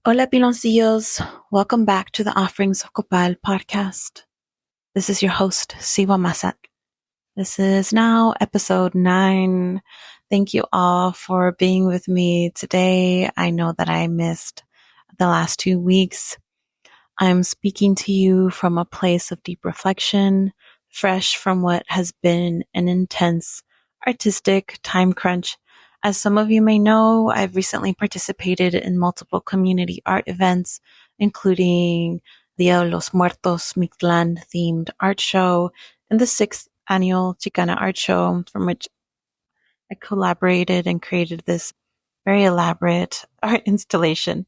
Hola, Piloncillos. Welcome back to the Offerings of Copal podcast. This is your host, Cihua Mazatl. This is now episode 9. Thank you all for being with me today. I know that I missed the last 2 weeks. I'm speaking to you from a place of deep reflection, fresh from what has been an intense artistic time crunch. As some of you may know, I've recently participated in multiple community art events, including Dia de los Muertos Mictlan themed art show and the 6th annual Chicana art show, from which I collaborated and created this very elaborate art installation.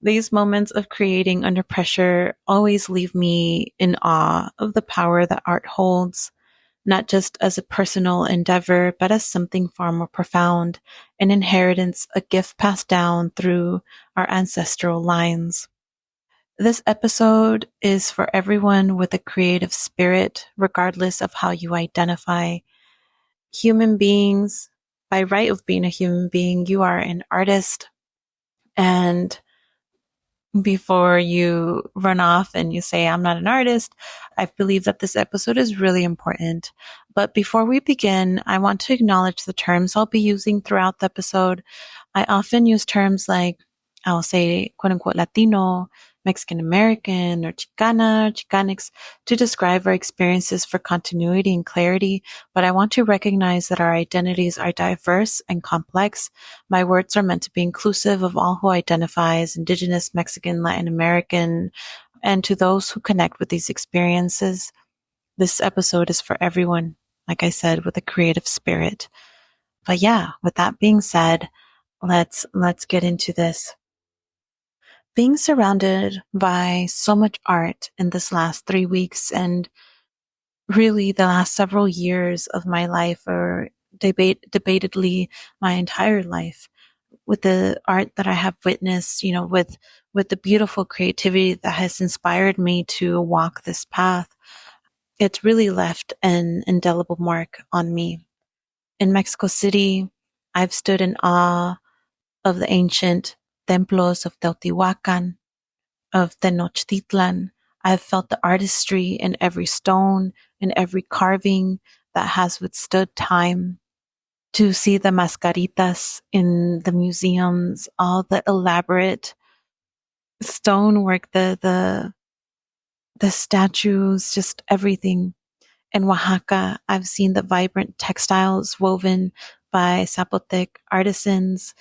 These moments of creating under pressure always leave me in awe of the power that art holds, not just as a personal endeavor, but as something far more profound, an inheritance, a gift passed down through our ancestral lines. This episode is for everyone with a creative spirit, regardless of how you identify. Human beings, by right of being a human being, you are an artist. And before you run off and you say, I'm not an artist, I believe that this episode is really important. But before we begin, I want to acknowledge the terms I'll be using throughout the episode. I often use terms like, I'll say, quote unquote, Latino, Mexican American, or Chicana, Chicanx to describe our experiences for continuity and clarity. But I want to recognize that our identities are diverse and complex. My words are meant to be inclusive of all who identify as Indigenous, Mexican, Latin American, and to those who connect with these experiences. This episode is for everyone, like I said, with a creative spirit. But yeah, with that being said, let's get into this. Being surrounded by so much art in this last 3 weeks and really the last several years of my life, or debatedly my entire life, with the art that I have witnessed, with the beautiful creativity that has inspired me to walk this path, it's really left an indelible mark on me. In Mexico City, I've stood in awe of the ancient templos of Teotihuacan, of Tenochtitlan. I've felt the artistry in every stone, in every carving that has withstood time. To see the mascaritas in the museums, all the elaborate stonework, the statues, just everything. In Oaxaca, I've seen the vibrant textiles woven by Zapotec artisans,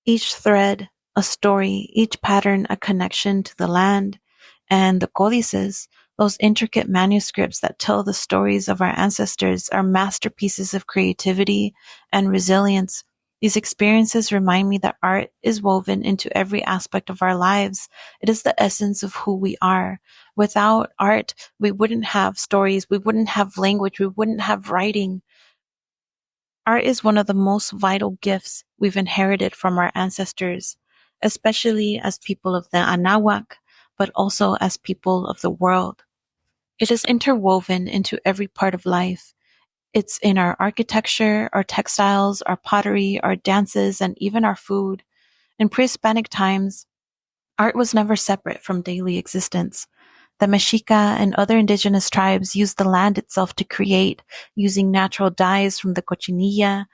each thread a story, each pattern a connection to the land. And the códices, those intricate manuscripts that tell the stories of our ancestors, are masterpieces of creativity and resilience. These experiences remind me that art is woven into every aspect of our lives. It is the essence of who we are. Without art, we wouldn't have stories, we wouldn't have language, we wouldn't have writing. Art is one of the most vital gifts we've inherited from our ancestors, especially as people of the Anáhuac, but also as people of the world. It is interwoven into every part of life. It's in our architecture, our textiles, our pottery, our dances, and even our food. In pre-Hispanic times, art was never separate from daily existence. The Mexica and other indigenous tribes used the land itself to create, using natural dyes from the cochinilla,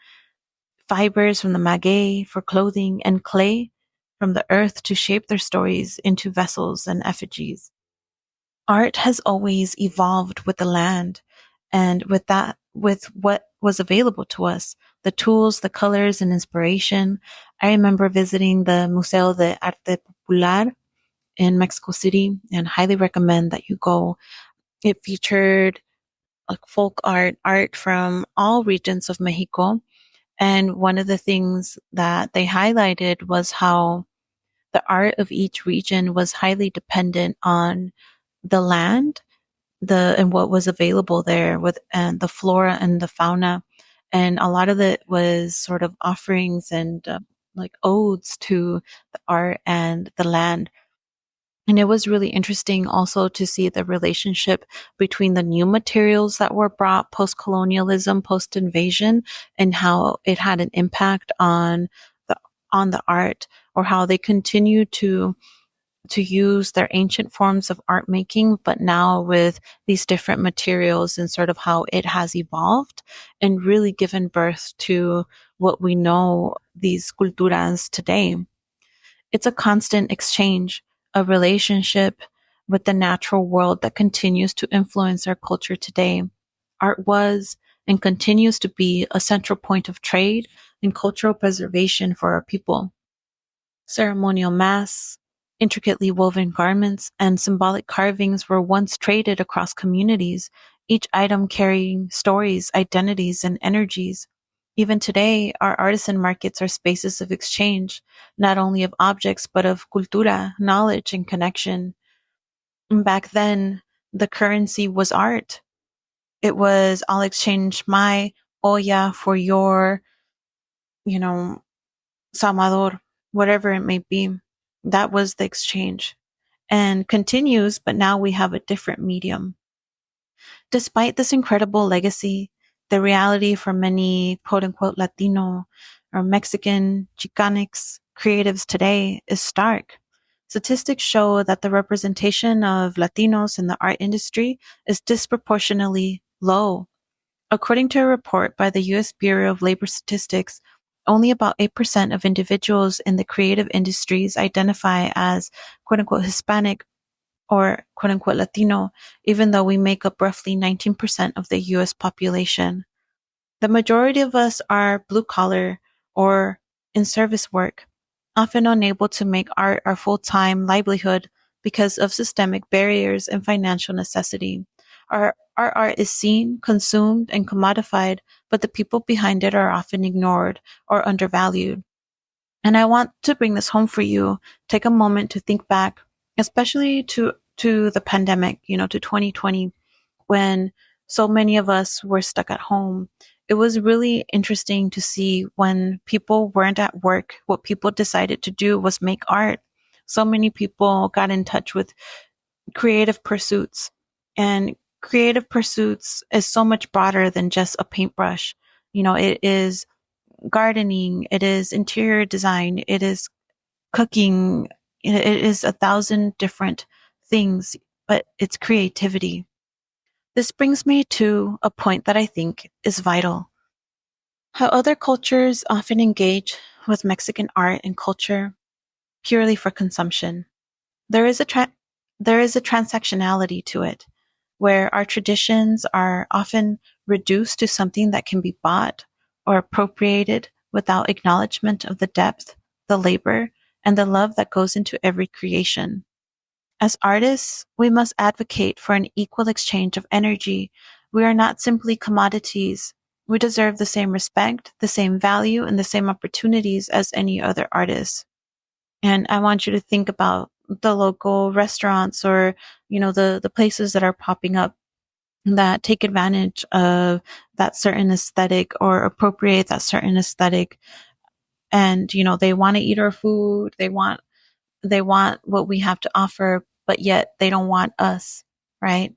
fibers from the maguey for clothing, and clay from the earth to shape their stories into vessels and effigies. Art has always evolved with the land and with what was available to us, the tools, the colors, and inspiration. I remember visiting the Museo de Arte Popular in Mexico City and highly recommend that you go. It featured like folk art from all regions of Mexico. And one of the things that they highlighted was how the art of each region was highly dependent on the land, and what was available there, and the flora and the fauna. And a lot of it was sort of offerings and like odes to the art and the land. And it was really interesting also to see the relationship between the new materials that were brought post-colonialism, post-invasion, and how it had an impact on the on the art, or how they continue to use their ancient forms of art making, but now with these different materials, and sort of how it has evolved and really given birth to what we know these culturas today. It's a constant exchange, a relationship with the natural world that continues to influence our culture today. Art was and continues to be a central point of trade and cultural preservation for our people. Ceremonial masks, intricately woven garments, and symbolic carvings were once traded across communities, each item carrying stories, identities, and energies. Even today, our artisan markets are spaces of exchange, not only of objects, but of cultura, knowledge, and connection. And back then, the currency was art. It was, I'll exchange my olla for your, you know, Salvador, whatever it may be. That was the exchange and continues, but now we have a different medium. Despite this incredible legacy, the reality for many quote unquote Latino or Mexican Chicanx creatives today is stark. Statistics show that the representation of Latinos in the art industry is disproportionately low. According to a report by the U.S. Bureau of Labor Statistics, only about 8% of individuals in the creative industries identify as quote unquote Hispanic or quote unquote Latino, even though we make up roughly 19% of the U.S. population. The majority of us are blue collar or in service work, often unable to make art our full-time livelihood because of systemic barriers and financial necessity. Our art is seen, consumed, and commodified, but the people behind it are often ignored or undervalued. And I want to bring this home for you. Take a moment to think back, especially to the pandemic, to 2020, when so many of us were stuck at home. It was really interesting to see when people weren't at work, what people decided to do was make art. So many people got in touch with creative pursuits, and creative pursuits is so much broader than just a paintbrush. It is gardening, it is interior design, it is cooking, it is 1,000 different things, but it's creativity. This brings me to a point that I think is vital. How other cultures often engage with Mexican art and culture purely for consumption. There is a transactionality to it, where our traditions are often reduced to something that can be bought or appropriated without acknowledgement of the depth, the labor, and the love that goes into every creation. As artists, we must advocate for an equal exchange of energy. We are not simply commodities. We deserve the same respect, the same value, and the same opportunities as any other artist. And I want you to think about the local restaurants, or, the places that are popping up that take advantage of that certain aesthetic or appropriate that certain aesthetic. And, they want to eat our food. They want what we have to offer, but yet they don't want us, right?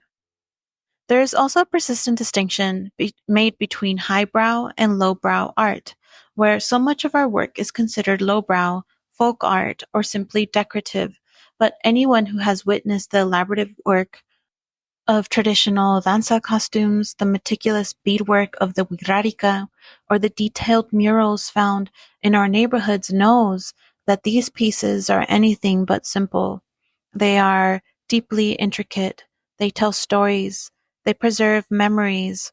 There is also a persistent distinction made between highbrow and lowbrow art, where so much of our work is considered lowbrow, folk art, or simply decorative. But anyone who has witnessed the elaborate work of traditional danza costumes, the meticulous beadwork of the wixárika, or the detailed murals found in our neighborhoods knows that these pieces are anything but simple. They are deeply intricate. They tell stories. They preserve memories.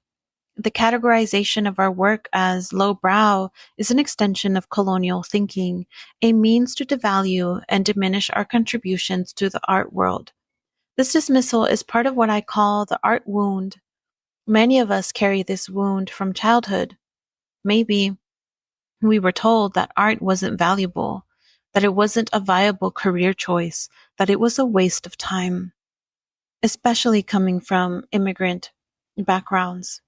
The categorization of our work as lowbrow is an extension of colonial thinking, a means to devalue and diminish our contributions to the art world. This dismissal is part of what I call the art wound. Many of us carry this wound from childhood. Maybe we were told that art wasn't valuable, that it wasn't a viable career choice, that it was a waste of time, especially coming from immigrant backgrounds.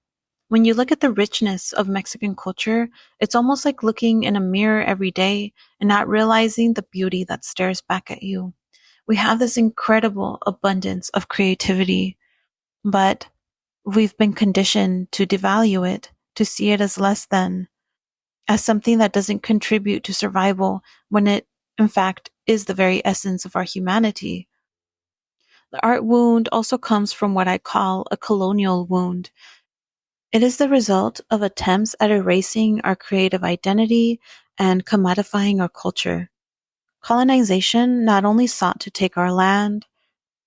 When you look at the richness of Mexican culture, it's almost like looking in a mirror every day and not realizing the beauty that stares back at you. We have this incredible abundance of creativity, but we've been conditioned to devalue it, to see it as less than. as something that doesn't contribute to survival when it, in fact, is the very essence of our humanity. The art wound also comes from what I call a colonial wound. It is the result of attempts at erasing our creative identity and commodifying our culture. Colonization not only sought to take our land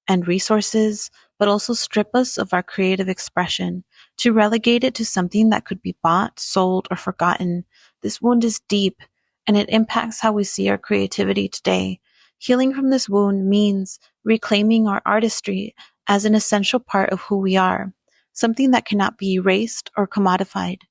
and resources, but also strip us of our creative expression, to relegate it to something that could be bought, sold, or forgotten. This wound is deep, and it impacts how we see our creativity today. Healing from this wound means reclaiming our artistry as an essential part of who we are, something that cannot be erased or commodified.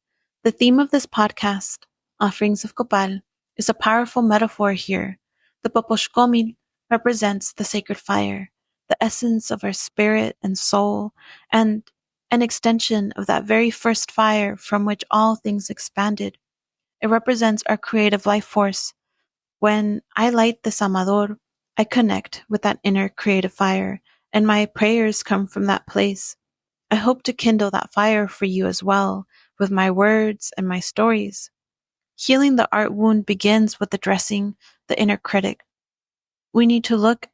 The theme of this podcast, Offerings of Copal, is a powerful metaphor here. The Poposhkomil represents the sacred fire, the essence of our spirit and soul, and an extension of that very first fire from which all things expanded. It represents our creative life force. When I light this amador, I connect with that inner creative fire, and my prayers come from that place. I hope to kindle that fire for you as well, with my words and my stories. Healing the art wound begins with addressing the inner critic. We need to look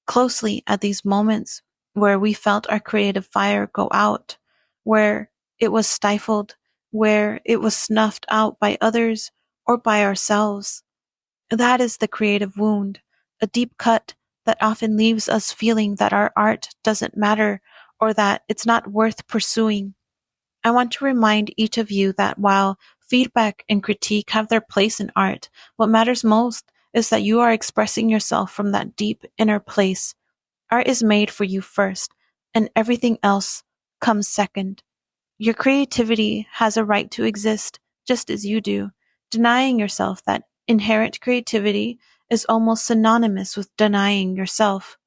closely at these moments where we felt our creative fire go out, where it was stifled, where it was snuffed out by others or by ourselves. That is the creative wound, a deep cut that often leaves us feeling that our art doesn't matter or that it's not worth pursuing. I want to remind each of you that while feedback and critique have their place in art, what matters most is that you are expressing yourself from that deep inner place. Art is made for you first, and everything else comes second. Your creativity has a right to exist just as you do. Denying yourself that inherent creativity is almost synonymous with denying yourself.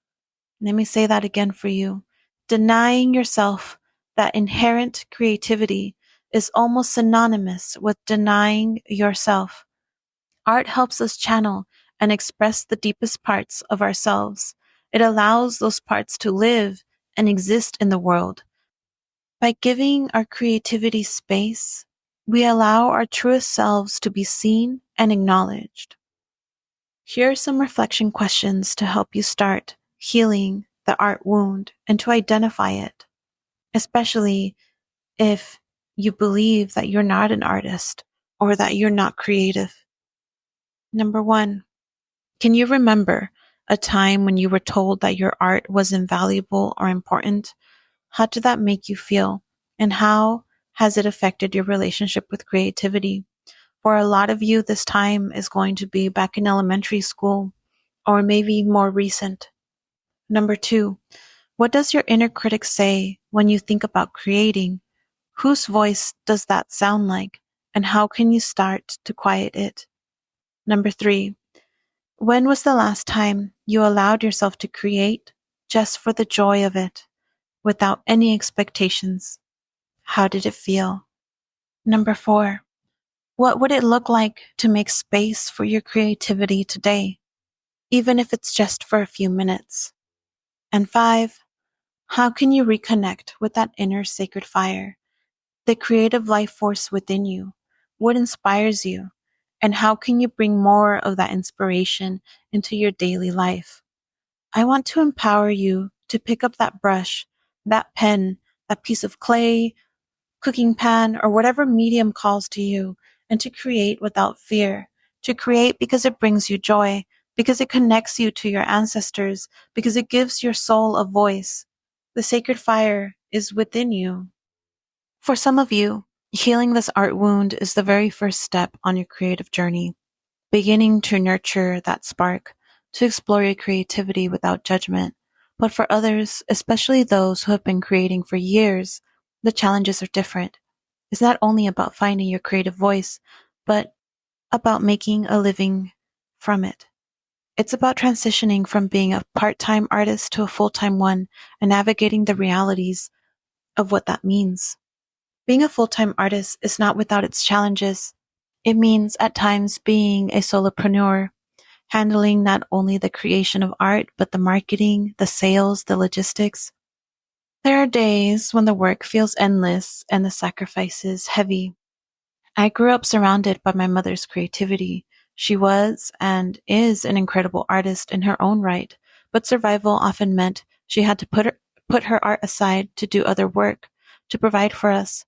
Let me say that again for you. Denying yourself that inherent creativity is almost synonymous with denying yourself. Art helps us channel and express the deepest parts of ourselves. It allows those parts to live and exist in the world. By giving our creativity space, we allow our truest selves to be seen and acknowledged. Here are some reflection questions to help you start healing the art wound and to identify it, especially if you believe that you're not an artist or that you're not creative. Number 1, can you remember a time when you were told that your art was invaluable or important? How did that make you feel? And how has it affected your relationship with creativity? For a lot of you, this time is going to be back in elementary school or maybe more recent. Number 2, what does your inner critic say when you think about creating? Whose voice does that sound like? And how can you start to quiet it? Number 3, when was the last time you allowed yourself to create just for the joy of it, without any expectations? How did it feel? Number 4, what would it look like to make space for your creativity today, even if it's just for a few minutes? And 5, how can you reconnect with that inner sacred fire, the creative life force within you? What inspires you? And how can you bring more of that inspiration into your daily life? I want to empower you to pick up that brush, that pen, that piece of clay, cooking pan, or whatever medium calls to you, and to create without fear. To create because it brings you joy, because it connects you to your ancestors, because it gives your soul a voice. The sacred fire is within you. For some of you, healing this art wound is the very first step on your creative journey, beginning to nurture that spark, to explore your creativity without judgment. But for others, especially those who have been creating for years, the challenges are different. It's not only about finding your creative voice, but about making a living from it. It's about transitioning from being a part-time artist to a full-time one and navigating the realities of what that means. Being a full-time artist is not without its challenges. It means at times being a solopreneur, handling not only the creation of art, but the marketing, the sales, the logistics. There are days when the work feels endless and the sacrifices heavy. I grew up surrounded by my mother's creativity. She was and is an incredible artist in her own right, but survival often meant she had to put her art aside to do other work, to provide for us.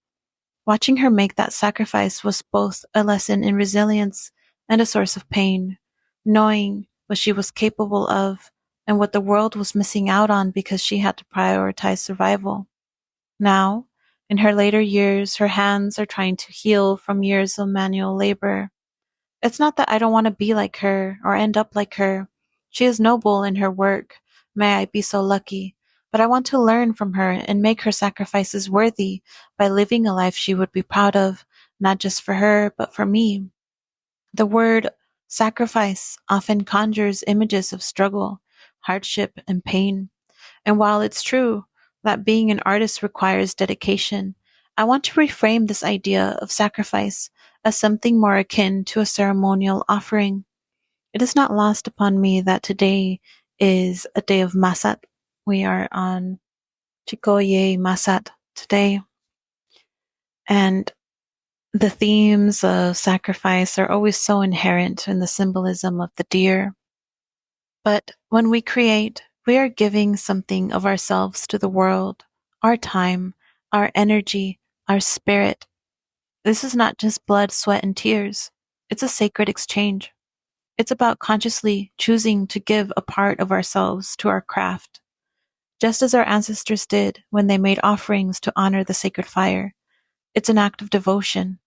Watching her make that sacrifice was both a lesson in resilience and a source of pain, knowing what she was capable of and what the world was missing out on because she had to prioritize survival. Now, in her later years, her hands are trying to heal from years of manual labor. It's not that I don't want to be like her or end up like her. She is noble in her work. May I be so lucky. But I want to learn from her and make her sacrifices worthy by living a life she would be proud of, not just for her, but for me. The word sacrifice often conjures images of struggle, hardship, and pain. And while it's true that being an artist requires dedication, I want to reframe this idea of sacrifice as something more akin to a ceremonial offering. It is not lost upon me that today is a day of Mazatl. We are on Cihua Mazatl today, and the themes of sacrifice are always so inherent in the symbolism of the deer. But when we create, we are giving something of ourselves to the world, our time, our energy, our spirit. This is not just blood, sweat, and tears. It's a sacred exchange. It's about consciously choosing to give a part of ourselves to our craft, just as our ancestors did when they made offerings to honor the sacred fire. It's an act of devotion.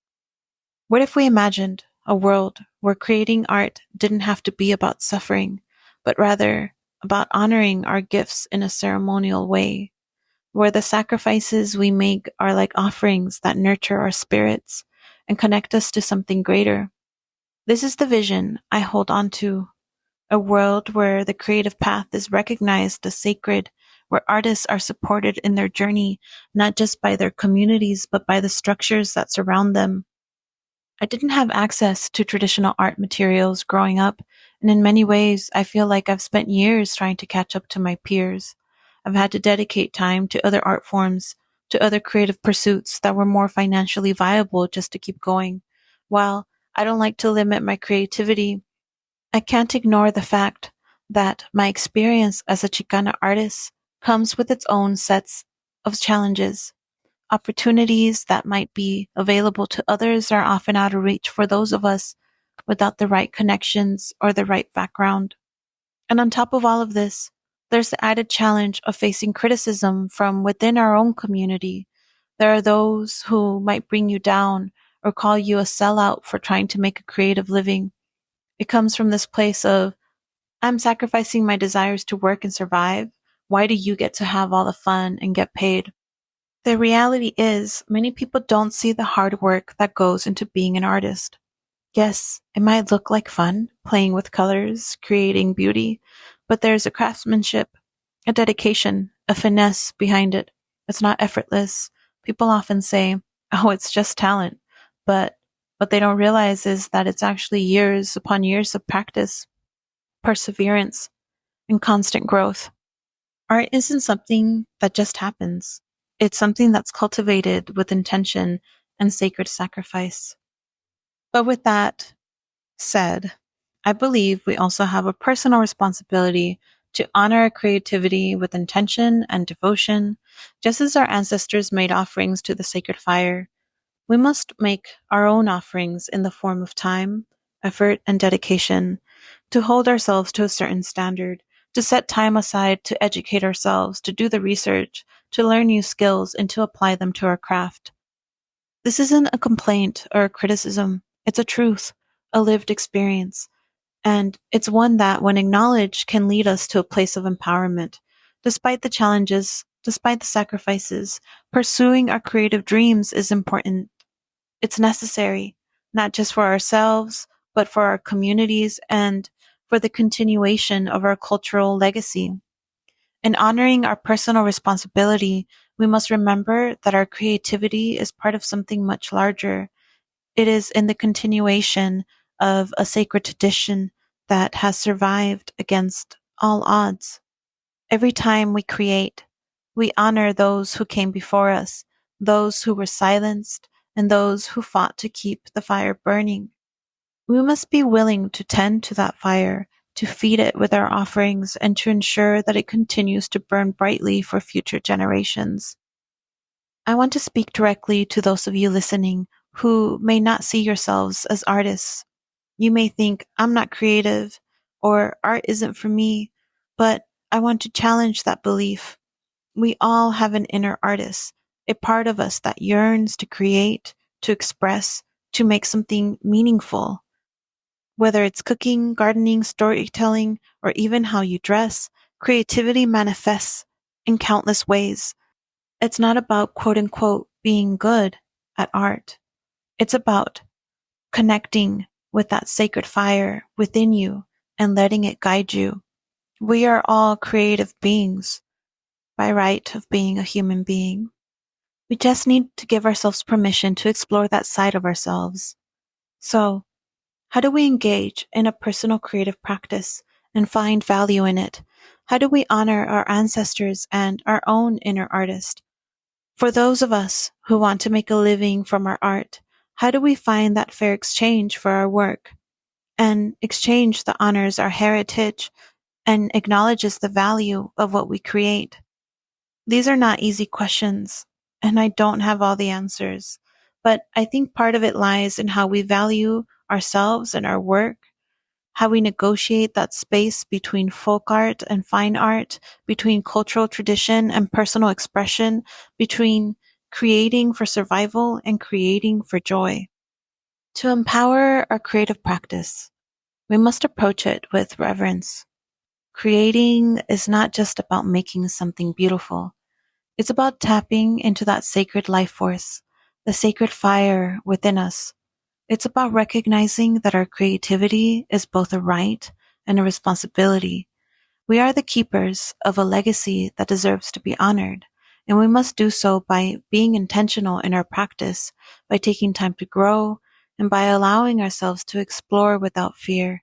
What if we imagined a world where creating art didn't have to be about suffering, but rather about honoring our gifts in a ceremonial way, where the sacrifices we make are like offerings that nurture our spirits and connect us to something greater? This is the vision I hold on to, a world where the creative path is recognized as sacred, where artists are supported in their journey, not just by their communities, but by the structures that surround them. I didn't have access to traditional art materials growing up, and in many ways, I feel like I've spent years trying to catch up to my peers. I've had to dedicate time to other art forms, to other creative pursuits that were more financially viable just to keep going. While I don't like to limit my creativity, I can't ignore the fact that my experience as a Chicana artist comes with its own sets of challenges. Opportunities that might be available to others are often out of reach for those of us without the right connections or the right background. And on top of all of this, there's the added challenge of facing criticism from within our own community. There are those who might bring you down or call you a sellout for trying to make a creative living. It comes from this place of, I'm sacrificing my desires to work and survive. Why do you get to have all the fun and get paid? The reality is, many people don't see the hard work that goes into being an artist. Yes, it might look like fun, playing with colors, creating beauty, but there's a craftsmanship, a dedication, a finesse behind it. It's not effortless. People often say, oh, it's just talent. But what they don't realize is that it's actually years upon years of practice, perseverance, and constant growth. Art isn't something that just happens. It's something that's cultivated with intention and sacred sacrifice. But with that said, I believe we also have a personal responsibility to honor our creativity with intention and devotion, just as our ancestors made offerings to the sacred fire. We must make our own offerings in the form of time, effort, and dedication to hold ourselves to a certain standard, to set time aside to educate ourselves, to do the research, to learn new skills, and to apply them to our craft. This isn't a complaint or a criticism. It's a truth, a lived experience. And it's one that, when acknowledged, can lead us to a place of empowerment. Despite the challenges, despite the sacrifices, pursuing our creative dreams is important. It's necessary, not just for ourselves, but for our communities and for the continuation of our cultural legacy. In honoring our personal responsibility, we must remember that our creativity is part of something much larger. It is in the continuation of a sacred tradition that has survived against all odds. Every time we create, we honor those who came before us, those who were silenced, and those who fought to keep the fire burning. We must be willing to tend to that fire, to feed it with our offerings, and to ensure that it continues to burn brightly for future generations. I want to speak directly to those of you listening who may not see yourselves as artists. You may think, I'm not creative, or art isn't for me, but I want to challenge that belief. We all have an inner artist, a part of us that yearns to create, to express, to make something meaningful. Whether it's cooking, gardening, storytelling, or even how you dress, creativity manifests in countless ways. It's not about quote unquote being good at art. It's about connecting with that sacred fire within you and letting it guide you. We are all creative beings by right of being a human being. We just need to give ourselves permission to explore that side of ourselves. So, how do we engage in a personal creative practice and find value in it? How do we honor our ancestors and our own inner artist? For those of us who want to make a living from our art, how do we find that fair exchange for our work? An exchange that honors our heritage and acknowledges the value of what we create. These are not easy questions, and I don't have all the answers, but I think part of it lies in how we value ourselves and our work, how we negotiate that space between folk art and fine art, between cultural tradition and personal expression, between creating for survival and creating for joy. To empower our creative practice, we must approach it with reverence. Creating is not just about making something beautiful. It's about tapping into that sacred life force, the sacred fire within us. It's about recognizing that our creativity is both a right and a responsibility. We are the keepers of a legacy that deserves to be honored, and we must do so by being intentional in our practice, by taking time to grow, and by allowing ourselves to explore without fear.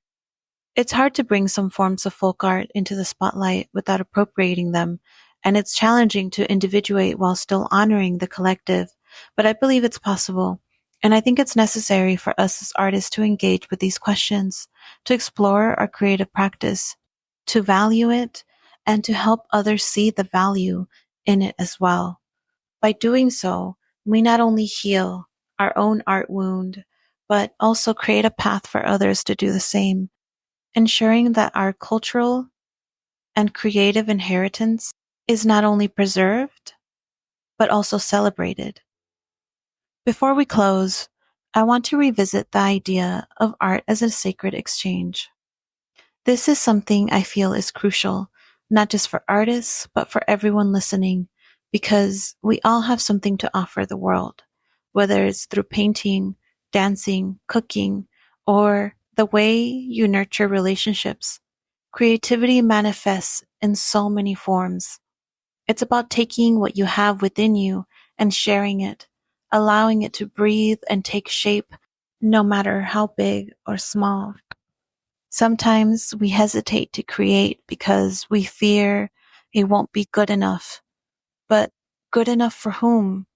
It's hard to bring some forms of folk art into the spotlight without appropriating them, and it's challenging to individuate while still honoring the collective, but I believe it's possible. And I think it's necessary for us as artists to engage with these questions, to explore our creative practice, to value it, and to help others see the value in it as well. By doing so, we not only heal our own art wound, but also create a path for others to do the same, ensuring that our cultural and creative inheritance is not only preserved, but also celebrated. Before we close, I want to revisit the idea of art as a sacred exchange. This is something I feel is crucial, not just for artists, but for everyone listening, because we all have something to offer the world, whether it's through painting, dancing, cooking, or the way you nurture relationships. Creativity manifests in so many forms. It's about taking what you have within you and sharing it, allowing it to breathe and take shape, no matter how big or small. Sometimes we hesitate to create because we fear it won't be good enough. But good enough for whom?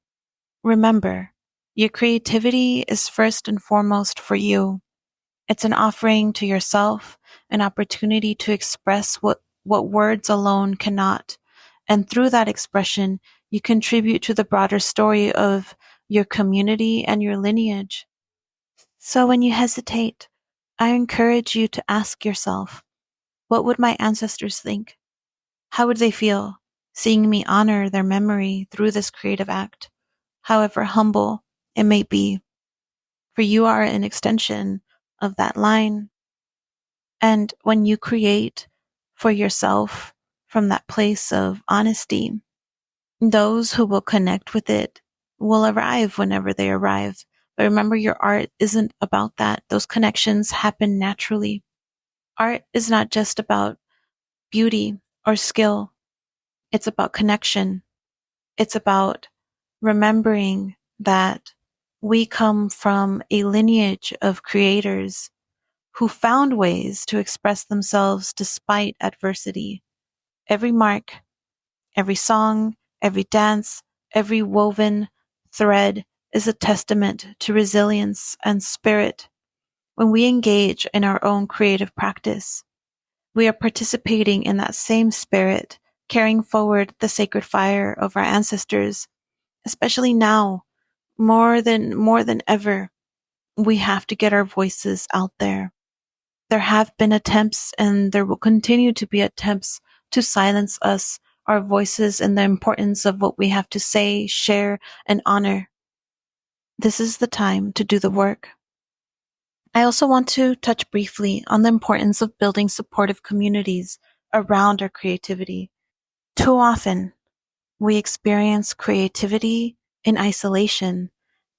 Remember, your creativity is first and foremost for you. It's an offering to yourself, an opportunity to express what words alone cannot. And through that expression, you contribute to the broader story of your community and your lineage. So when you hesitate, I encourage you to ask yourself, what would my ancestors think? How would they feel seeing me honor their memory through this creative act, however humble it may be? For you are an extension of that line. And when you create for yourself from that place of honesty, those who will connect with it will arrive whenever they arrive. But remember, your art isn't about that. Those connections happen naturally. Art is not just about beauty or skill. It's about connection. It's about remembering that we come from a lineage of creators who found ways to express themselves despite adversity. Every mark, every song, every dance, every woven thread is a testament to resilience and spirit. When we engage in our own creative practice, we are participating in that same spirit, carrying forward the sacred fire of our ancestors, especially now, more than ever. We have to get our voices out there. There have been attempts, and there will continue to be attempts to silence us, our voices, and the importance of what we have to say, share, and honor. This is the time to do the work. I also want to touch briefly on the importance of building supportive communities around our creativity. Too often, we experience creativity in isolation,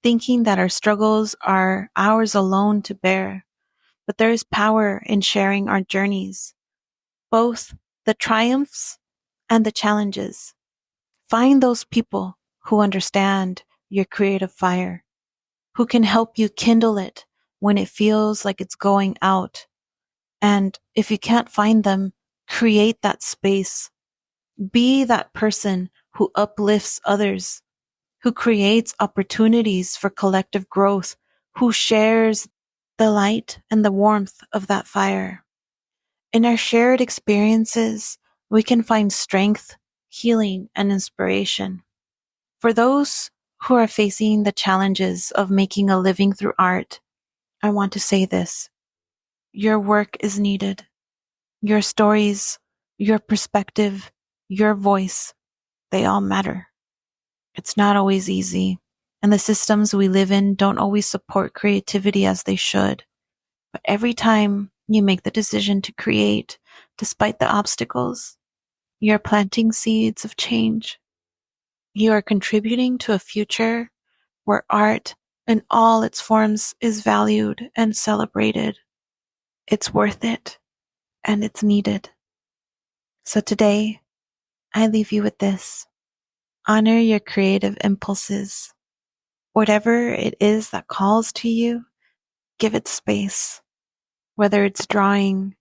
thinking that our struggles are ours alone to bear. But there is power in sharing our journeys, both the triumphs and the challenges. Find those people who understand your creative fire, who can help you kindle it when it feels like it's going out. And if you can't find them, create that space. Be that person who uplifts others, who creates opportunities for collective growth, who shares the light and the warmth of that fire. In our shared experiences, we can find strength, healing, and inspiration. For those who are facing the challenges of making a living through art, I want to say this. Your work is needed. Your stories, your perspective, your voice, they all matter. It's not always easy, and the systems we live in don't always support creativity as they should. But every time you make the decision to create, despite the obstacles, you're planting seeds of change. You are contributing to a future where art in all its forms is valued and celebrated. It's worth it, and it's needed. So today, I leave you with this. Honor your creative impulses. Whatever it is that calls to you, give it space. Whether it's drawing,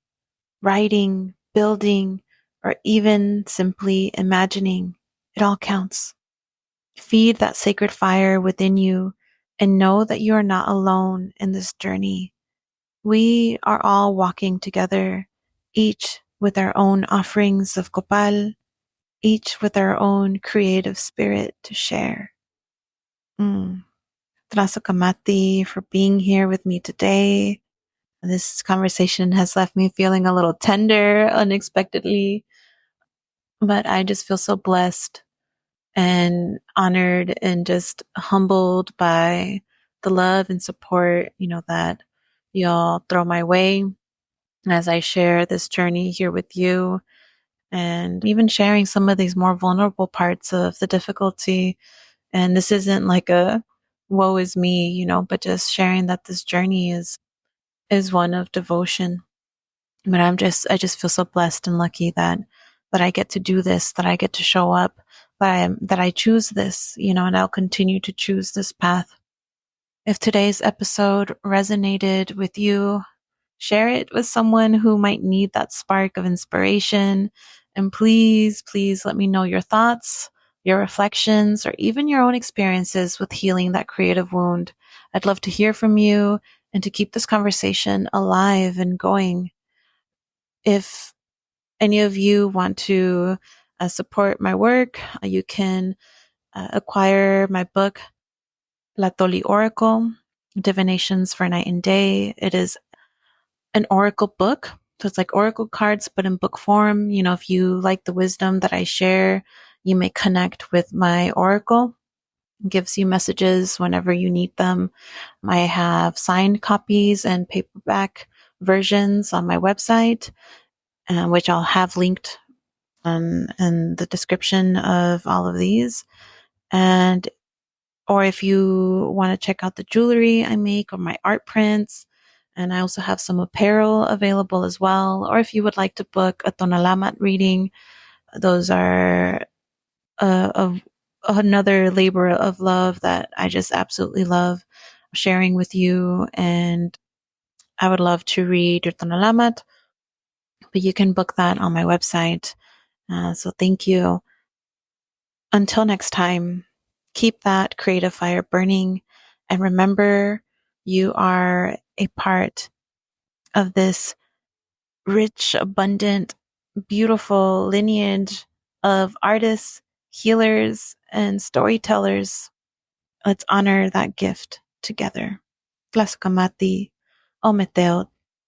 writing, building, or even simply imagining, it all counts. Feed that sacred fire within you and know that you are not alone in this journey. We are all walking together, each with our own offerings of Copal, each with our own creative spirit to share. Kamati for being here with me today. This conversation has left me feeling a little tender unexpectedly, but I just feel so blessed and honored and just humbled by the love and support, that y'all throw my way as I share this journey here with you, and even sharing some of these more vulnerable parts of the difficulty. And this isn't like a woe is me, but just sharing that this journey is one of devotion. But I just feel so blessed and lucky that I get to do this, that I get to show up, that I choose this, and I'll continue to choose this path. If today's episode resonated with you, share it with someone who might need that spark of inspiration. And please, please let me know your thoughts, your reflections, or even your own experiences with healing that creative wound. I'd love to hear from you and to keep this conversation alive and going. If any of you want to support my work, you can acquire my book, Latoli Oracle, Divinations for Night and Day. It is an oracle book. So it's like oracle cards, but in book form. If you like the wisdom that I share, you may connect with my oracle. It gives you messages whenever you need them. I have signed copies and paperback versions on my website, which I'll have linked in the description of all of these. Or if you want to check out the jewelry I make or my art prints, and I also have some apparel available as well. Or if you would like to book a tonalamat reading, those are another labor of love that I just absolutely love sharing with you. And I would love to read your tonalamat, but you can book that on my website. So thank you. Until next time, keep that creative fire burning. And remember, you are a part of this rich, abundant, beautiful lineage of artists, healers, and storytellers. Let's honor that gift together. Tlaxcamati, Ometeot,